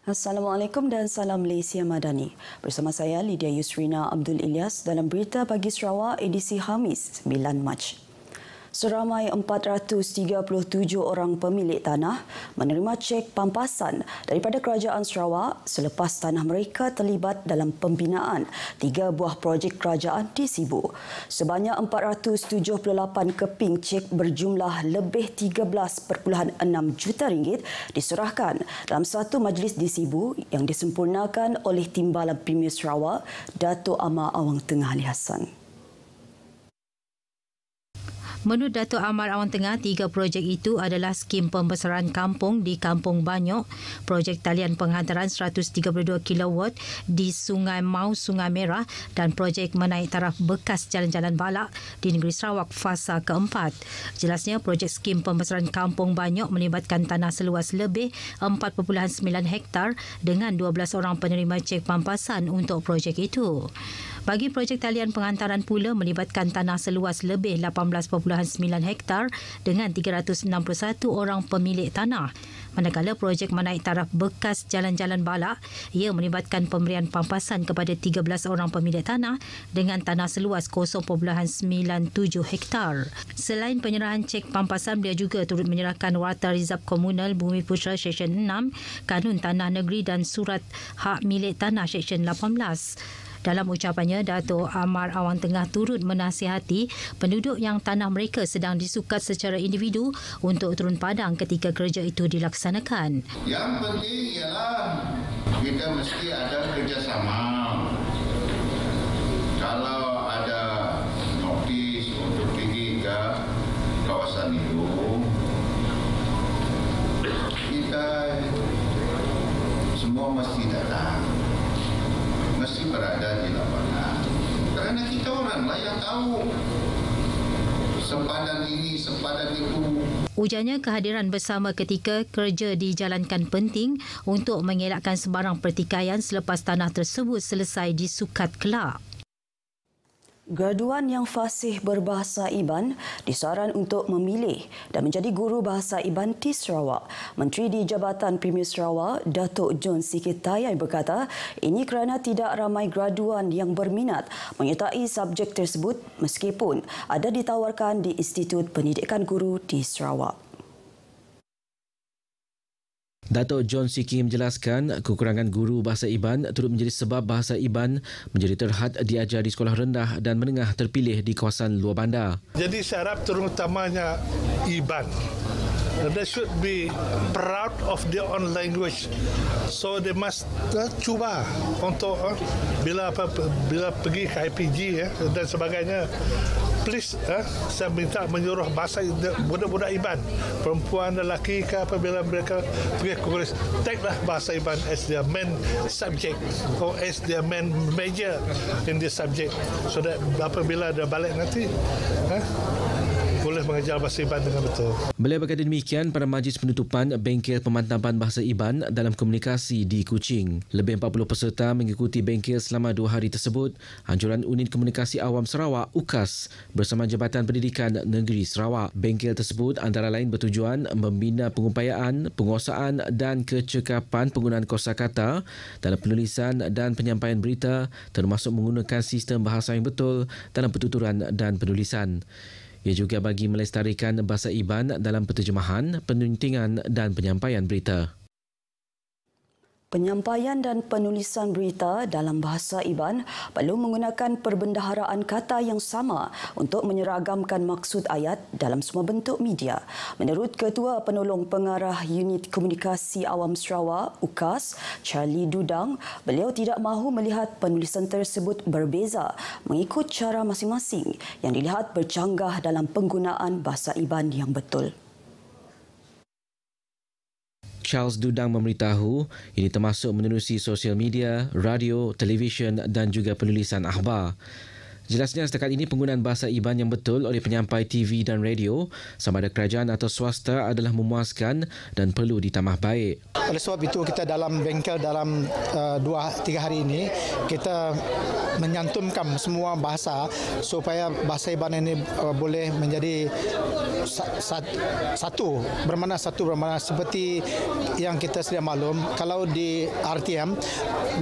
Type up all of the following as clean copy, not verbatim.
Assalamualaikum dan salam Malaysia Madani. Bersama saya Lydia Yusrina Abdul Ilyas dalam Berita Pagi Sarawak edisi Khamis 9 Mac. Seramai 437 orang pemilik tanah menerima cek pampasan daripada Kerajaan Sarawak selepas tanah mereka terlibat dalam pembinaan 3 buah projek kerajaan di Sibu. Sebanyak 478 keping cek berjumlah lebih 13.6 juta ringgit diserahkan dalam satu majlis di Sibu yang disempurnakan oleh Timbalan Premier Sarawak, Dato' Amar Awang Tengah Ali Hassan. Menurut Dato' Amar Awang Tengah, 3 projek itu adalah skim pembesaran kampung di Kampung Banyok, projek talian penghantaran 132 kW di Sungai Mau, Sungai Merah dan projek menaik taraf bekas jalan-jalan balak di negeri Sarawak fasa keempat. Jelasnya, projek skim pembesaran Kampung Banyok melibatkan tanah seluas lebih 4.9 hektar dengan 12 orang penerima cek pampasan untuk projek itu. Bagi projek talian penghantaran pula melibatkan tanah seluas lebih 18.9 hektar dengan 361 orang pemilik tanah. Manakala projek menaik taraf bekas jalan-jalan balak, ia melibatkan pemberian pampasan kepada 13 orang pemilik tanah dengan tanah seluas 0.97 hektar. Selain penyerahan cek pampasan, beliau juga turut menyerahkan Warta Rizab Komunal Bumi Putera Seksyen 6, Kanun Tanah Negeri dan Surat Hak Milik Tanah Seksyen 18. Dalam ucapannya, Dato' Amar Awang Tengah turut menasihati penduduk yang tanah mereka sedang disukat secara individu untuk turun padang ketika kerja itu dilaksanakan. Yang penting ialah kita mesti ada kerjasama. Kalau ada notis untuk pergi ke kawasan itu, kita semua mesti datang. Mesti berada di lapangan. Kerana kita oranglah yang tahu sempadan ini, sempadan itu. Ujarnya, kehadiran bersama ketika kerja dijalankan penting untuk mengelakkan sebarang pertikaian selepas tanah tersebut selesai disukat kelak. Graduan yang fasih berbahasa Iban disaran untuk memilih dan menjadi guru bahasa Iban di Sarawak. Menteri di Jabatan Premier Sarawak, Datuk John Sikitayai berkata, ini kerana tidak ramai graduan yang berminat menyertai subjek tersebut meskipun ada ditawarkan di Institut Pendidikan Guru di Sarawak. Datuk John Siki menjelaskan kekurangan guru bahasa Iban turut menjadi sebab bahasa Iban menjadi terhad diajar di sekolah rendah dan menengah terpilih di kawasan luar bandar. Jadi saya harap terutamanya Iban. They should be proud of their own language. So they must cuba untuk bila pergi ke IPG dan sebagainya. Please, saya minta menyuruh bahasa budak-budak Iban, perempuan dan lelaki ke apabila mereka pergi ke kuliah, take-lah bahasa Iban as their main subject or as their main major in this subject, so that apabila dia balik nanti, boleh mengajar bahasa Iban dengan betul. Beliau berkata demikian pada majlis penutupan Bengkel Pemantapan Bahasa Iban dalam komunikasi di Kuching. Lebih 40 peserta mengikuti bengkel selama 2 hari tersebut. Anjuran Unit Komunikasi Awam Sarawak, UKAS, bersama Jabatan Pendidikan Negeri Sarawak. Bengkel tersebut antara lain bertujuan membina pengupayaan, penguasaan dan kecekapan penggunaan kosakata dalam penulisan dan penyampaian berita, termasuk menggunakan sistem bahasa yang betul dalam pertuturan dan penulisan. Ia juga bagi melestarikan bahasa Iban dalam penterjemahan, penyuntingan dan penyampaian berita. Penyampaian dan penulisan berita dalam bahasa Iban perlu menggunakan perbendaharaan kata yang sama untuk menyeragamkan maksud ayat dalam semua bentuk media. Menurut Ketua Penolong Pengarah Unit Komunikasi Awam Sarawak, UKAS, Charlie Dudang, beliau tidak mahu melihat penulisan tersebut berbeza mengikut cara masing-masing yang dilihat bercanggah dalam penggunaan bahasa Iban yang betul. Charles Dudang memberitahu ini termasuk menerusi sosial media, radio, televisyen dan juga penulisan akhbar. Jelasnya setakat ini penggunaan bahasa Iban yang betul oleh penyampai TV dan radio sama ada kerajaan atau swasta adalah memuaskan dan perlu ditambah baik. Oleh sebab itu kita dalam bengkel dalam 2-3 hari ini kita menyantumkan semua bahasa supaya bahasa Iban ini boleh menjadi satu bermakna seperti yang kita sedia maklum kalau di RTM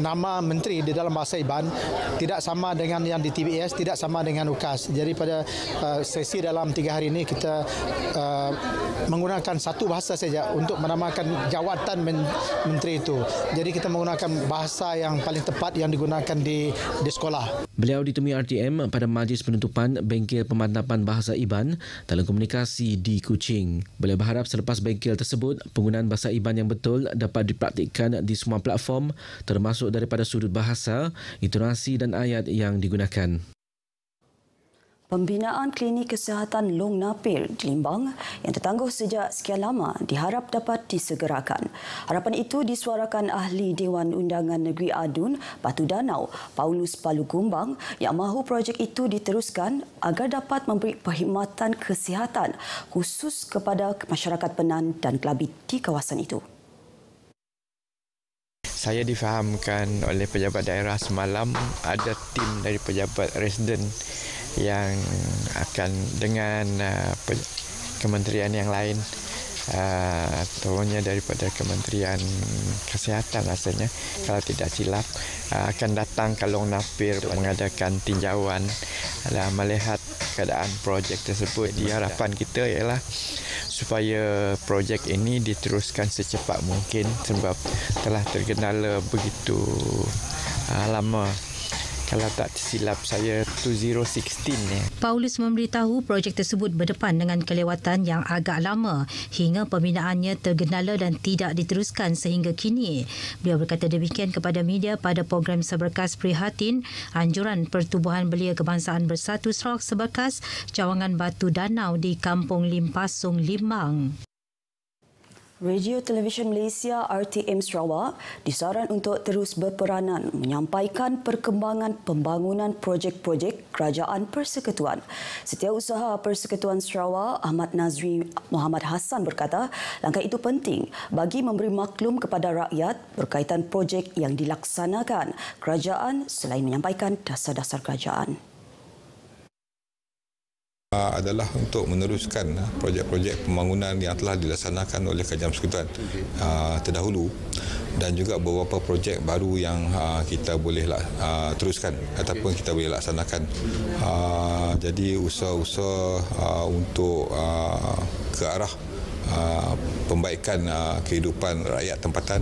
nama menteri di dalam bahasa Iban tidak sama dengan yang di TBS, tidak sama dengan UKAS. Jadi pada sesi dalam 3 hari ini kita menggunakan satu bahasa saja untuk menamakan jawatan menteri itu. Jadi kita menggunakan bahasa yang paling tepat yang digunakan di sekolah. Beliau ditemui RTM pada majlis penutupan bengkel pemantapan bahasa Iban dalam komunikasi di Kuching. Beliau berharap selepas bengkel tersebut, penggunaan bahasa Iban yang betul dapat dipraktikkan di semua platform termasuk daripada sudut bahasa, intonasi dan ayat yang digunakan. Pembinaan klinik kesihatan Long Napir di Limbang yang tertangguh sejak sekian lama diharap dapat disegerakan. Harapan itu disuarakan Ahli Dewan Undangan Negeri Adun, Batu Danau, Paulus Palugumbang yang mahu projek itu diteruskan agar dapat memberi perkhidmatan kesihatan khusus kepada masyarakat Penan dan Kelabit di kawasan itu. Saya difahamkan oleh pejabat daerah semalam ada tim dari pejabat residen yang akan dengan kementerian yang lain, turunnya daripada Kementerian Kesihatan rasanya kalau tidak silap, akan datang ke Long Napir untuk mengadakan tinjauan dan melihat keadaan projek tersebut. Harapan kita ialah supaya projek ini diteruskan secepat mungkin sebab telah tergendala begitu lama. Kalau tak silap saya 2016 ya. Paulus memberitahu projek tersebut berdepan dengan kelewatan yang agak lama hingga pembinaannya tergendala dan tidak diteruskan sehingga kini. Beliau berkata demikian kepada media pada program Seberkas Prihatin Anjuran Pertubuhan Belia Kebangsaan Bersatu Sarawak Seberkas Cawangan Batu Danau di Kampung Limpasung, Limbang. Radio Televisyen Malaysia RTM Sarawak disaran untuk terus berperanan menyampaikan perkembangan pembangunan projek-projek Kerajaan Persekutuan. Setiausaha Persekutuan Sarawak Ahmad Nazri Muhammad Hassan berkata langkah itu penting bagi memberi maklum kepada rakyat berkaitan projek yang dilaksanakan kerajaan selain menyampaikan dasar-dasar kerajaan. Adalah untuk meneruskan projek-projek pembangunan yang telah dilaksanakan oleh Kerajaan Persekutuan terdahulu dan juga beberapa projek baru yang kita boleh teruskan ataupun kita boleh laksanakan. Jadi usaha-usaha untuk ke arah pembaikan kehidupan rakyat tempatan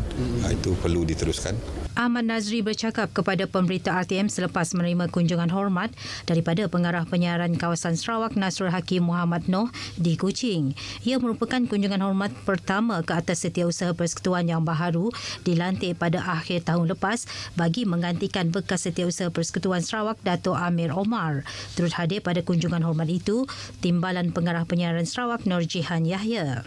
itu perlu diteruskan. Ahmad Nazri bercakap kepada pemberita RTM selepas menerima kunjungan hormat daripada pengarah penyiaran kawasan Sarawak Nasrul Hakim Muhammad Noh di Kuching. Ia merupakan kunjungan hormat pertama ke atas Setiausaha Persekutuan yang baharu dilantik pada akhir tahun lepas bagi menggantikan bekas Setiausaha Persekutuan Sarawak Dato' Amir Omar. Turut hadir pada kunjungan hormat itu Timbalan Pengarah Penyiaran Sarawak Nur Jihan Yahya.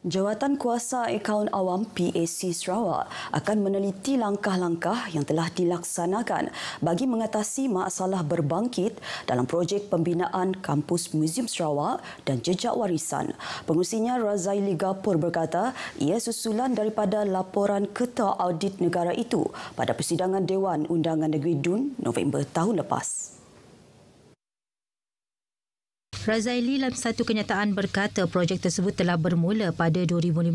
Jawatan Kuasa Akaun Awam PAC Sarawak akan meneliti langkah-langkah yang telah dilaksanakan bagi mengatasi masalah berbangkit dalam projek pembinaan kampus Muzium Sarawak dan jejak warisan. Pengurusinya Razaili Gapur berkata ia susulan daripada laporan Ketua Audit Negara itu pada persidangan Dewan Undangan Negeri Dun November tahun lepas. Razaili dalam satu kenyataan berkata projek tersebut telah bermula pada 2015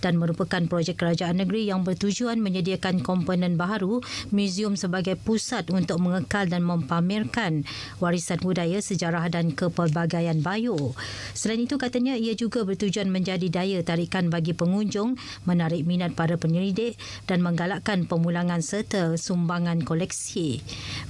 dan merupakan projek kerajaan negeri yang bertujuan menyediakan komponen baharu muzium sebagai pusat untuk mengekal dan mempamerkan warisan budaya, sejarah dan kepelbagaian Bayo. Selain itu katanya ia juga bertujuan menjadi daya tarikan bagi pengunjung, menarik minat para penyelidik dan menggalakkan pemulangan serta sumbangan koleksi.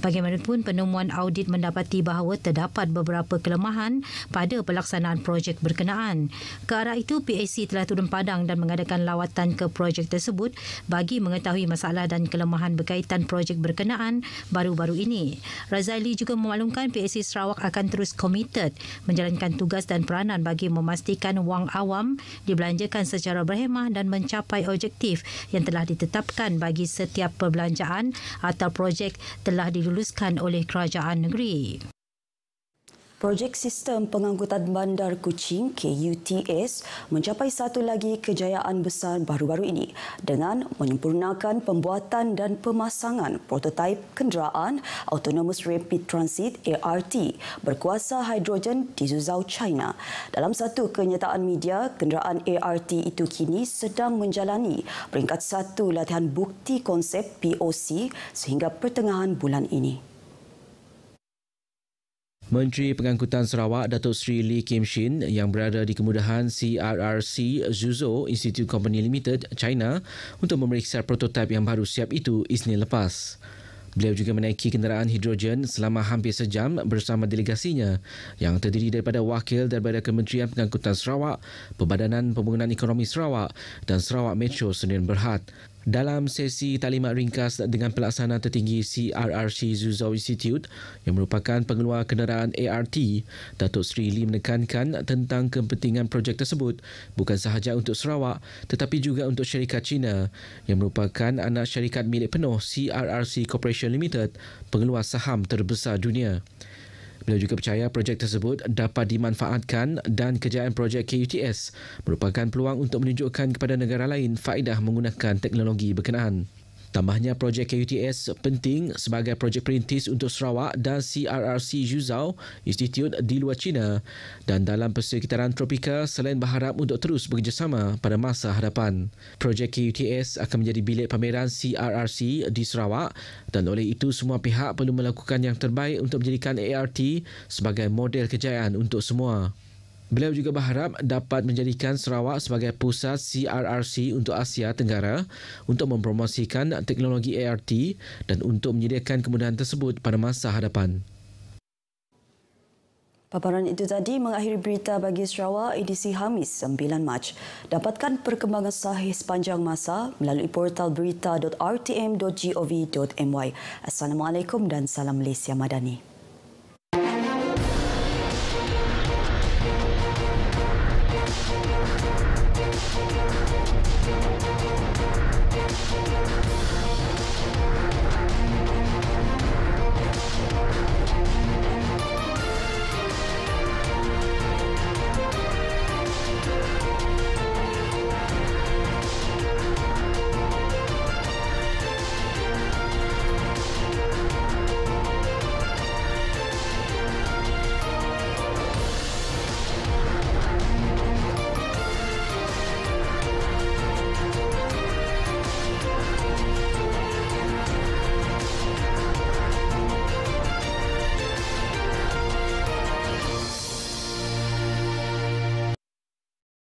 Bagaimanapun penemuan audit mendapati bahawa terdapat beberapa kelemahan kegelisahan pada pelaksanaan projek berkenaan. Ke arah itu, PAC telah turun padang dan mengadakan lawatan ke projek tersebut bagi mengetahui masalah dan kelemahan berkaitan projek berkenaan baru-baru ini. Razaili juga memaklumkan PAC Sarawak akan terus komited menjalankan tugas dan peranan bagi memastikan wang awam dibelanjakan secara berhemah dan mencapai objektif yang telah ditetapkan bagi setiap perbelanjaan atau projek telah diluluskan oleh kerajaan negeri. Projek Sistem Pengangkutan Bandar Kuching KUTS mencapai satu lagi kejayaan besar baru-baru ini dengan menyempurnakan pembuatan dan pemasangan prototipe kenderaan Autonomous Rapid Transit ART berkuasa hidrogen di Zhuzhou, China. Dalam satu kenyataan media, kenderaan ART itu kini sedang menjalani peringkat 1 latihan bukti konsep POC sehingga pertengahan bulan ini. Menteri Pengangkutan Sarawak Datuk Seri Lee Kim Shin yang berada di kemudahan CRRC Zhuzhou Institute Company Limited, China untuk memeriksa prototipe yang baru siap itu Isnin lepas. Beliau juga menaiki kenderaan hidrogen selama hampir sejam bersama delegasinya yang terdiri daripada wakil daripada Kementerian Pengangkutan Sarawak, Perbadanan Pembangunan Ekonomi Sarawak dan Sarawak Metro Sdn Bhd. Dalam sesi taklimat ringkas dengan pelaksana tertinggi CRRC Zhuzhou Institute yang merupakan pengeluar kenderaan ART, Datuk Seri Lee menekankan tentang kepentingan projek tersebut bukan sahaja untuk Sarawak tetapi juga untuk syarikat China yang merupakan anak syarikat milik penuh CRRC Corporation Limited, pengeluar saham terbesar dunia. Beliau juga percaya projek tersebut dapat dimanfaatkan dan kejayaan projek KUTS merupakan peluang untuk menunjukkan kepada negara lain faedah menggunakan teknologi berkenaan. Tambahnya, projek KUTS penting sebagai projek perintis untuk Sarawak dan CRRC Zhuzhou Institute di luar China dan dalam persekitaran tropika selain berharap untuk terus bekerjasama pada masa hadapan. Projek KUTS akan menjadi bilik pameran CRRC di Sarawak dan oleh itu semua pihak perlu melakukan yang terbaik untuk menjadikan ART sebagai model kejayaan untuk semua. Beliau juga berharap dapat menjadikan Sarawak sebagai pusat CRRC untuk Asia Tenggara untuk mempromosikan teknologi ART dan untuk menyediakan kemudahan tersebut pada masa hadapan. Paparan itu tadi mengakhiri berita bagi Sarawak edisi Khamis 9 Mac. Dapatkan perkembangan sahih sepanjang masa melalui portal berita.rtm.gov.my. Assalamualaikum dan salam Malaysia Madani.